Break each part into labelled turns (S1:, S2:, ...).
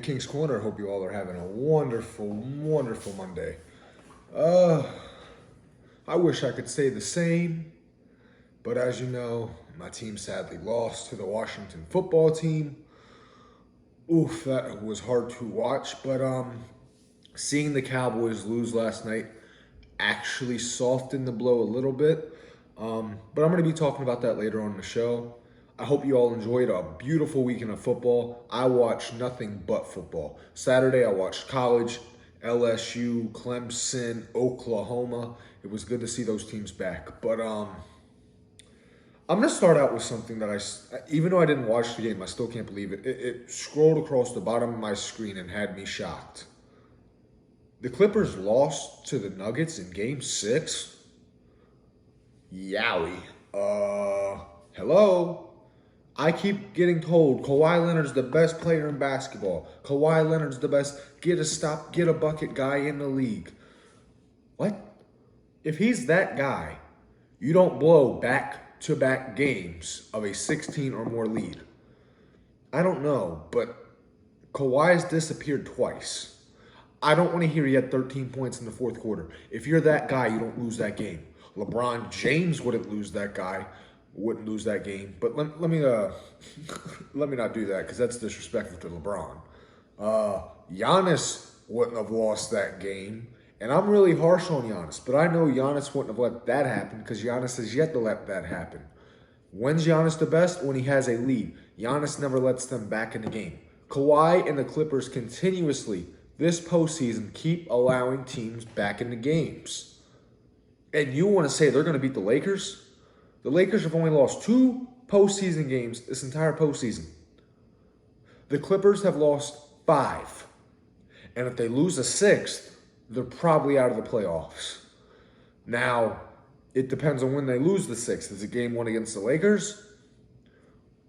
S1: King's Corner. Hope you all are having a wonderful, wonderful Monday. Uh, I wish I could say the same, but as you know, my team sadly lost to the Washington football team. Oof, that was hard to watch, but seeing the Cowboys lose last night actually softened the blow a little bit. But I'm going to be talking about that later on in the show. I hope you all enjoyed a beautiful weekend of football. I watched nothing but football. Saturday, I watched college, LSU, Clemson, Oklahoma. It was good to see those teams back. But I'm going to start out with something that even though I didn't watch the game, I still can't believe it. It scrolled across the bottom of my screen and had me shocked. The Clippers lost to the Nuggets in Game 6. Yowie. Hello? I keep getting told Kawhi Leonard's the best player in basketball. Kawhi Leonard's the best get a bucket guy in the league. What? If he's that guy, you don't blow back-to-back games of a 16 or more lead. I don't know, but Kawhi's disappeared twice. I don't want to hear he had 13 points in the fourth quarter. If you're that guy, you don't lose that game. LeBron James wouldn't lose that game. But let me let me not do that because that's disrespectful to LeBron. Giannis wouldn't have lost that game. And I'm really harsh on Giannis, but I know Giannis wouldn't have let that happen because Giannis has yet to let that happen. When's Giannis the best? When he has a lead. Giannis never lets them back in the game. Kawhi and the Clippers continuously, this postseason, keep allowing teams back into games. And you want to say they're going to beat the Lakers? The Lakers have only lost 2 postseason games this entire postseason. The Clippers have lost 5. And if they lose a 6th, they're probably out of the playoffs. Now, it depends on when they lose the 6th. Is it game 1 against the Lakers?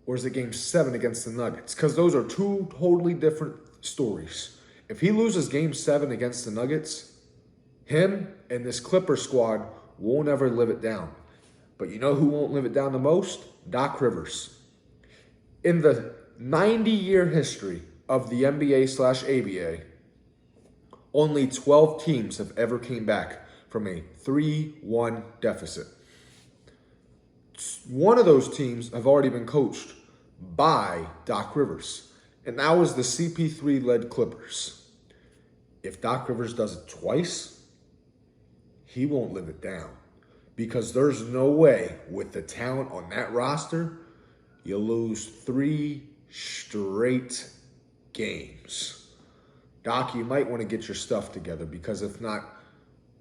S1: Or is it game 7 against the Nuggets? Because those are 2 totally different stories. If he loses game 7 against the Nuggets, him and this Clipper squad won't ever live it down. But you know who won't live it down the most? Doc Rivers. In the 90-year history of the NBA/ABA, only 12 teams have ever came back from a 3-1 deficit. One of those teams have already been coached by Doc Rivers, and that was the CP3-led Clippers. If Doc Rivers does it twice, he won't live it down. Because there's no way, with the talent on that roster, you lose 3 straight games. Doc, you might want to get your stuff together because if not,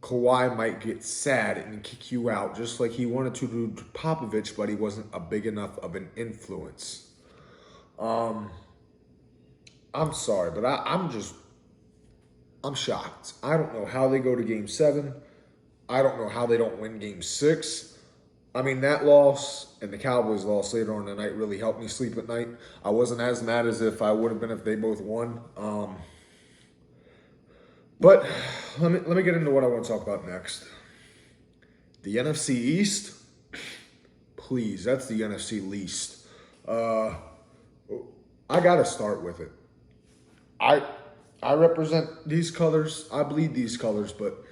S1: Kawhi might get sad and kick you out just like he wanted to do to Popovich, but he wasn't a big enough of an influence. I'm sorry, but I'm shocked. I don't know how they go to Game 7. I don't know how they don't win Game 6. I mean, that loss and the Cowboys loss later on in the night really helped me sleep at night. I wasn't as mad as if I would have been if they both won. But let me get into what I want to talk about next. The NFC East, please, that's the NFC Least. I got to start with it. I represent these colors. I bleed these colors, but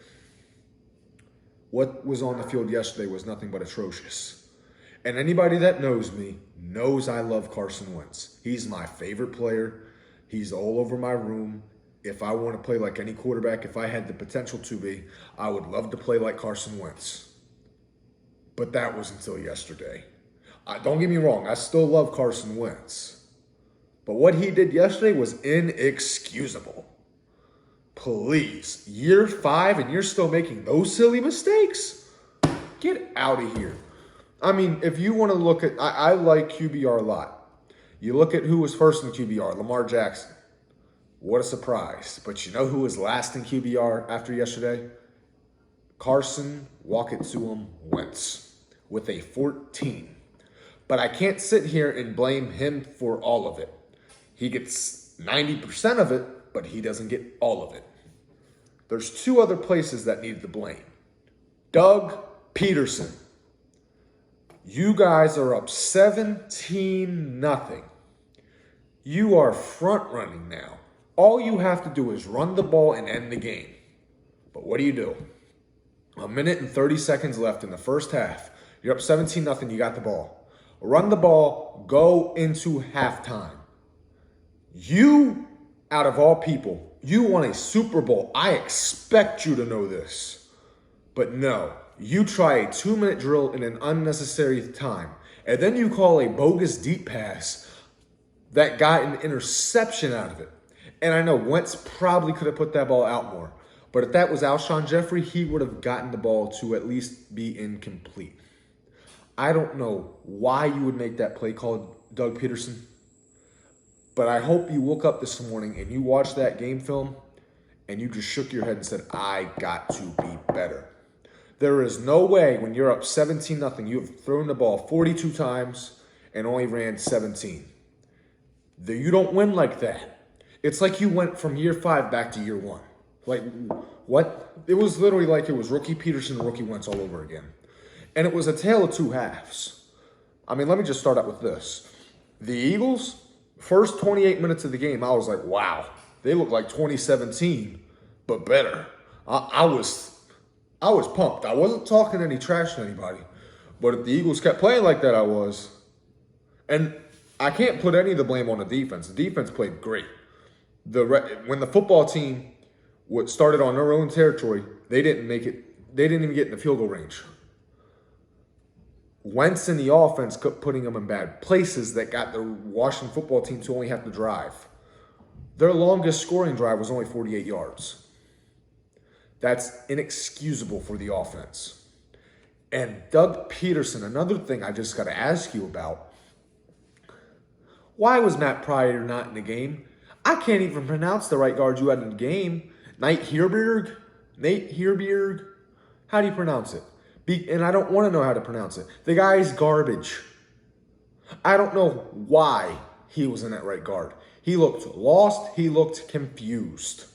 S1: what was on the field yesterday was nothing but atrocious. And anybody that knows me knows I love Carson Wentz. He's my favorite player. He's all over my room. If I want to play like any quarterback, if I had the potential to be, I would love to play like Carson Wentz. But that was until yesterday. Don't get me wrong, I still love Carson Wentz. But what he did yesterday was inexcusable. Please, year 5 and you're still making those silly mistakes? Get out of here. I mean, if you want to look at, I like QBR a lot. You look at who was first in QBR, Lamar Jackson. What a surprise. But you know who was last in QBR after yesterday? Carson, walk it to him, Wentz, with a 14. But I can't sit here and blame him for all of it. He gets 90% of it, but he doesn't get all of it. There's 2 other places that need the blame. Doug Peterson. You guys are up 17-0. You are front running now. All you have to do is run the ball and end the game. But what do? A minute and 30 seconds left in the first half. You're up 17-0, you got the ball. Run the ball, go into halftime. You, out of all people, you won a Super Bowl. I expect you to know this. But no, you try a 2-minute drill in an unnecessary time. And then you call a bogus deep pass that got an interception out of it. And I know Wentz probably could have put that ball out more. But if that was Alshon Jeffrey, he would have gotten the ball to at least be incomplete. I don't know why you would make that play call, Doug Peterson. But I hope you woke up this morning and you watched that game film and you just shook your head and said, I got to be better. There is no way when you're up 17-0, you have thrown the ball 42 times and only ran 17. You don't win like that. It's like you went from year 5 back to year 1. Like, what? It was literally like it was rookie Peterson and rookie Wentz all over again. And it was a tale of two halves. I mean, let me just start out with this. The Eagles, first 28 minutes of the game, I was like, wow, they look like 2017, but better. I was pumped. I wasn't talking any trash to anybody. But if the Eagles kept playing like that, I was. And I can't put any of the blame on the defense. The defense played great. When the football team started on their own territory, they didn't make it. They didn't even get in the field goal range. Wentz in the offense kept putting them in bad places that got the Washington football team to only have to drive. Their longest scoring drive was only 48 yards. That's inexcusable for the offense. And Doug Peterson, another thing I just got to ask you about. Why was Matt Pryor not in the game? I can't even pronounce the right guard you had in the game. Nate Herberg? How do you pronounce it? And I don't want to know how to pronounce it. The guy's garbage. I don't know why he was in that right guard. He looked lost. He looked confused.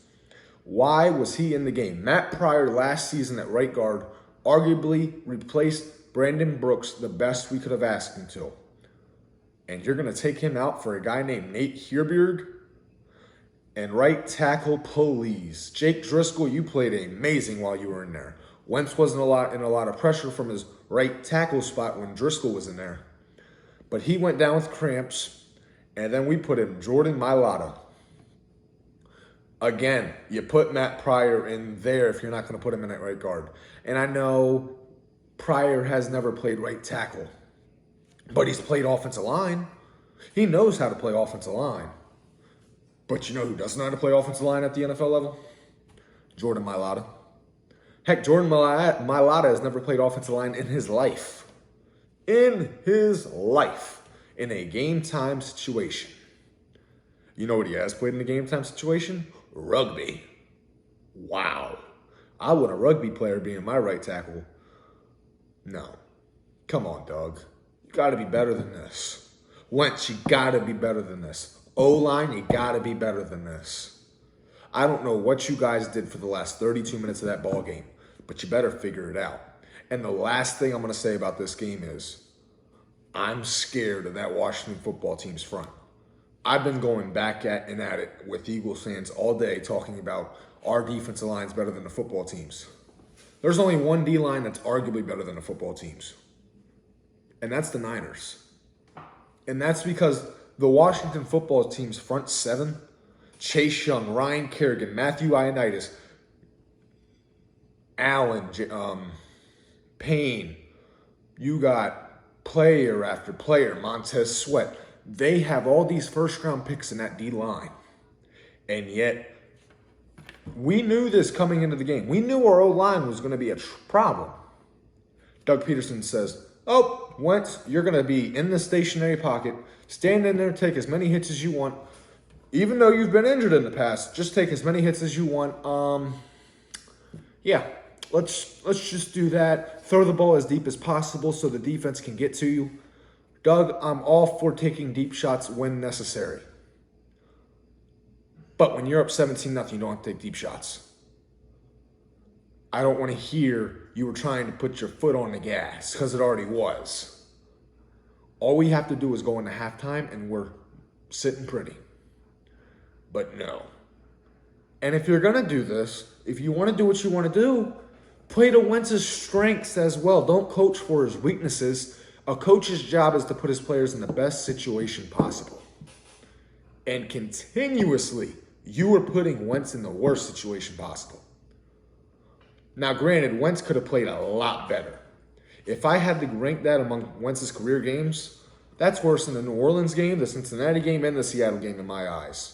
S1: Why was he in the game? Matt Pryor last season at right guard arguably replaced Brandon Brooks the best we could have asked him to. And you're going to take him out for a guy named Nate Herberg? And right tackle, please. Jake Driscoll, you played amazing while you were in there. Wentz wasn't in a lot of pressure from his right tackle spot when Driscoll was in there. But he went down with cramps, and then we put in Jordan Mailata. Again, you put Matt Pryor in there if you're not going to put him in that right guard. And I know Pryor has never played right tackle, but he's played offensive line. He knows how to play offensive line. But you know who doesn't know how to play offensive line at the NFL level? Jordan Mailata. Heck, Jordan Mailata has never played offensive line in his life. In his life. In a game-time situation. You know what he has played in a game-time situation? Rugby. Wow. I want a rugby player being my right tackle. No. Come on, Doug. You got to be better than this. Wentz, you got to be better than this. O-line, you got to be better than this. I don't know what you guys did for the last 32 minutes of that ball game, but you better figure it out. And the last thing I'm going to say about this game is I'm scared of that Washington football team's front. I've been going back at it with Eagles fans all day talking about our defensive line's better than the football teams. There's only one D-line that's arguably better than the football teams, and that's the Niners. And that's because the Washington football team's front seven, Chase Young, Ryan Kerrigan, Matthew Ioannidis, Allen, Payne, you got player after player, Montez Sweat. They have all these first-round picks in that D-line. And yet, we knew this coming into the game. We knew our O-line was going to be a problem. Doug Peterson says, oh, Wentz, you're going to be in the stationary pocket. Stand in there, take as many hits as you want. Even though you've been injured in the past, just take as many hits as you want. Yeah, let's just do that. Throw the ball as deep as possible so the defense can get to you. Doug, I'm all for taking deep shots when necessary. But when you're up 17-0, you don't have to take deep shots. I don't want to hear you were trying to put your foot on the gas, because it already was. All we have to do is go into halftime, and we're sitting pretty. But no, And if you're going to do this, if you want to do what you want to do, play to Wentz's strengths as well. Don't coach for his weaknesses. A coach's job is to put his players in the best situation possible. And continuously, you were putting Wentz in the worst situation possible. Now, granted, Wentz could have played a lot better. If I had to rank that among Wentz's career games, that's worse than the New Orleans game, the Cincinnati game, and the Seattle game in my eyes.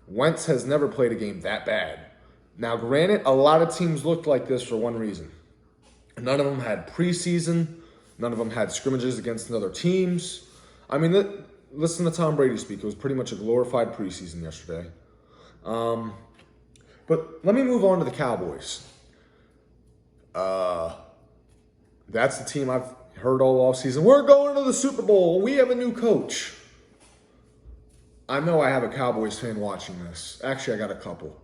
S1: Wentz has never played a game that bad. Now, granted, a lot of teams looked like this for one reason. None of them had preseason. None of them had scrimmages against other teams. I mean, listen to Tom Brady speak. It was pretty much a glorified preseason yesterday. But let me move on to the Cowboys. That's the team I've heard all offseason. We're going to the Super Bowl. We have a new coach. I know I have a Cowboys fan watching this. Actually, I got a couple.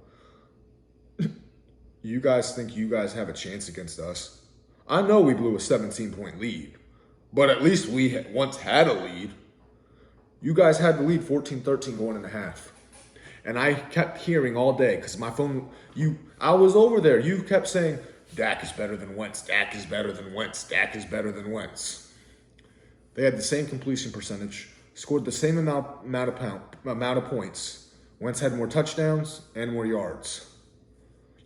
S1: You guys think you guys have a chance against us? I know we blew a 17-point lead, but at least we once had a lead. You guys had the lead 14-13 going in the half. And I kept hearing all day, because my phone, I was over there. You kept saying, Dak is better than Wentz, Dak is better than Wentz, Dak is better than Wentz. They had the same completion percentage, scored the same amount of points. Wentz had more touchdowns and more yards.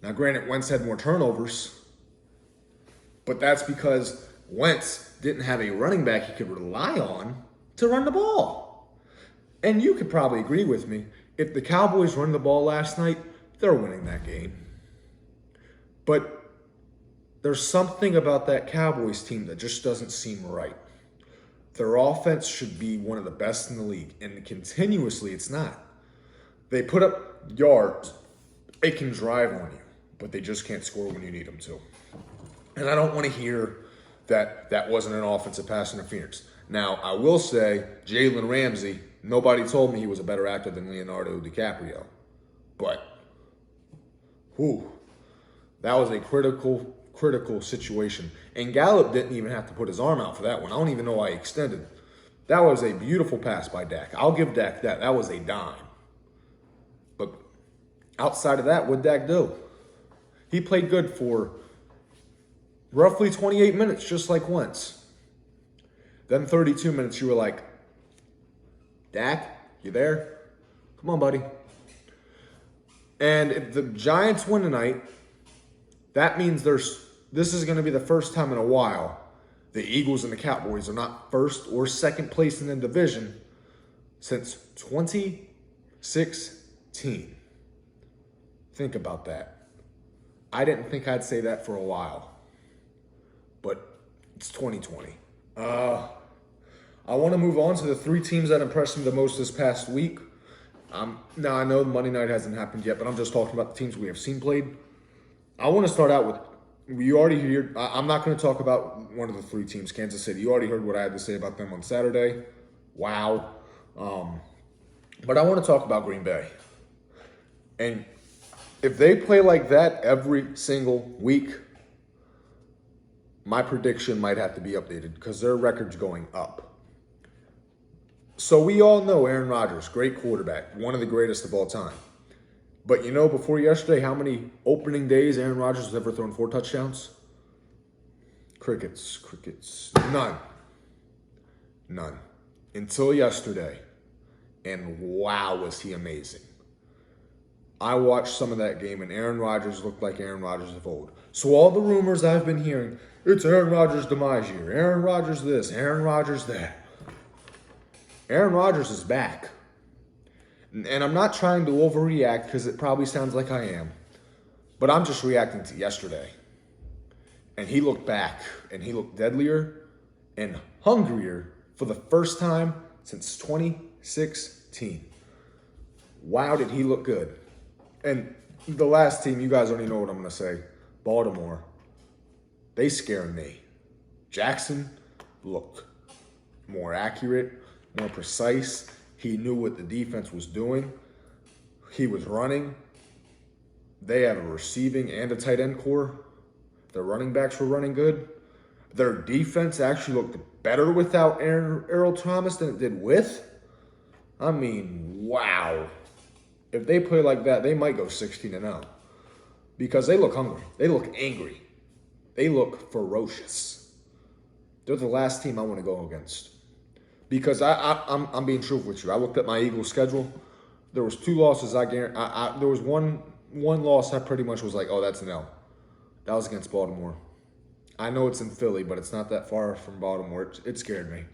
S1: Now, granted, Wentz had more turnovers, but that's because Wentz didn't have a running back he could rely on to run the ball. And you could probably agree with me. If the Cowboys run the ball last night, they're winning that game. But there's something about that Cowboys team that just doesn't seem right. Their offense should be one of the best in the league, and continuously it's not. They put up yards. They can drive on you, but they just can't score when you need them to. And I don't want to hear that that wasn't an offensive pass interference. Now, I will say, Jalen Ramsey, nobody told me he was a better actor than Leonardo DiCaprio. But, that was a critical situation. And Gallup didn't even have to put his arm out for that one. I don't even know why he extended. That was a beautiful pass by Dak. I'll give Dak that. That was a dime. But outside of that, what'd Dak do? He played good for roughly 28 minutes, just like Wentz. Then 32 minutes, you were like, Dak, you there? Come on, buddy. And if the Giants win tonight, that means this is going to be the first time in a while the Eagles and the Cowboys are not first or second place in the division since 2016. Think about that. I didn't think I'd say that for a while, but it's 2020. I want to move on to the three teams that impressed me the most this past week. Now, I know Monday night hasn't happened yet, but I'm just talking about the teams we have seen played. I want to start out with, you already heard, I'm not going to talk about one of the three teams, Kansas City. You already heard what I had to say about them on Saturday. Wow. But I want to talk about Green Bay. And if they play like that every single week, my prediction might have to be updated because their record's going up. So we all know Aaron Rodgers, great quarterback, one of the greatest of all time. But you know, before yesterday, how many opening days Aaron Rodgers has ever thrown 4 touchdowns? Crickets. None. Until yesterday. And wow, was he amazing. I watched some of that game, and Aaron Rodgers looked like Aaron Rodgers of old. So all the rumors I've been hearing, it's Aaron Rodgers' demise year. Aaron Rodgers this, Aaron Rodgers that. Aaron Rodgers is back. And I'm not trying to overreact because it probably sounds like I am. But I'm just reacting to yesterday. And he looked back, and he looked deadlier and hungrier for the first time since 2016. Wow, did he look good. And the last team, you guys already know what I'm going to say. Baltimore. They scare me. Jackson looked more accurate, more precise. He knew what the defense was doing. He was running. They have a receiving and a tight end core. Their running backs were running good. Their defense actually looked better without Earl Thomas than it did with. I mean, wow. If they play like that, they might go 16-0 because they look hungry. They look angry. They look ferocious. They're the last team I want to go against. Because I'm being truthful with you. I looked at my Eagles schedule. There was 2 losses there was one loss I pretty much was like, oh, that's an L. That was against Baltimore. I know it's in Philly, but it's not that far from Baltimore. It scared me.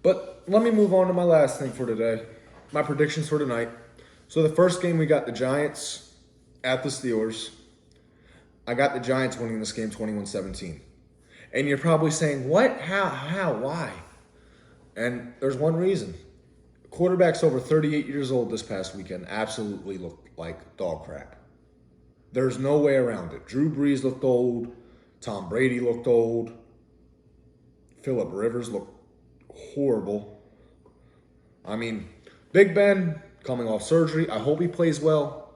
S1: But let me move on to my last thing for today. My predictions for tonight. So the first game we got the Giants at the Steelers. I got the Giants winning this game 21-17. And you're probably saying, what? How? Why? And there's one reason. Quarterbacks over 38 years old this past weekend absolutely looked like dog crap. There's no way around it. Drew Brees looked old. Tom Brady looked old. Phillip Rivers looked horrible. I mean, Big Ben coming off surgery. I hope he plays well.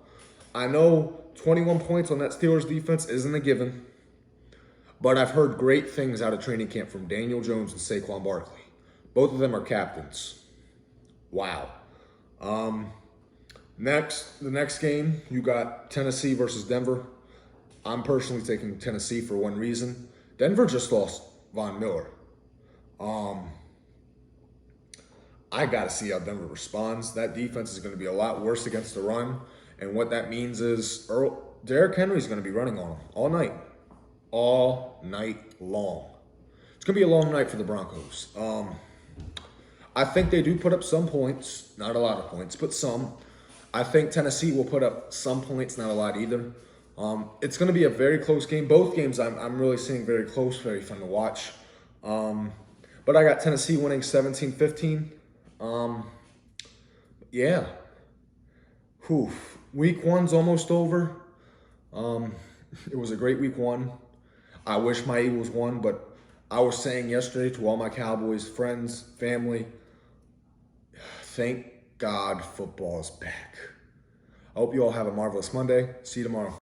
S1: I know 21 points on that Steelers defense isn't a given. But I've heard great things out of training camp from Daniel Jones and Saquon Barkley. Both of them are captains. Wow. The next game, you got Tennessee versus Denver. I'm personally taking Tennessee for one reason. Denver just lost Von Miller. I got to see how Denver responds. That defense is going to be a lot worse against the run. And what that means is Derrick Henry's going to be running on them all night. All night long. It's going to be a long night for the Broncos. I think they do put up some points. Not a lot of points, but some. I think Tennessee will put up some points, not a lot either. It's going to be a very close game. Both games I'm really seeing very close, very fun to watch. But I got Tennessee winning 17-15. Yeah. Whew. Week 1's almost over. It was a great week 1. I wish my Eagles won, but I was saying yesterday to all my Cowboys friends, family, thank God football is back. I hope you all have a marvelous Monday. See you tomorrow.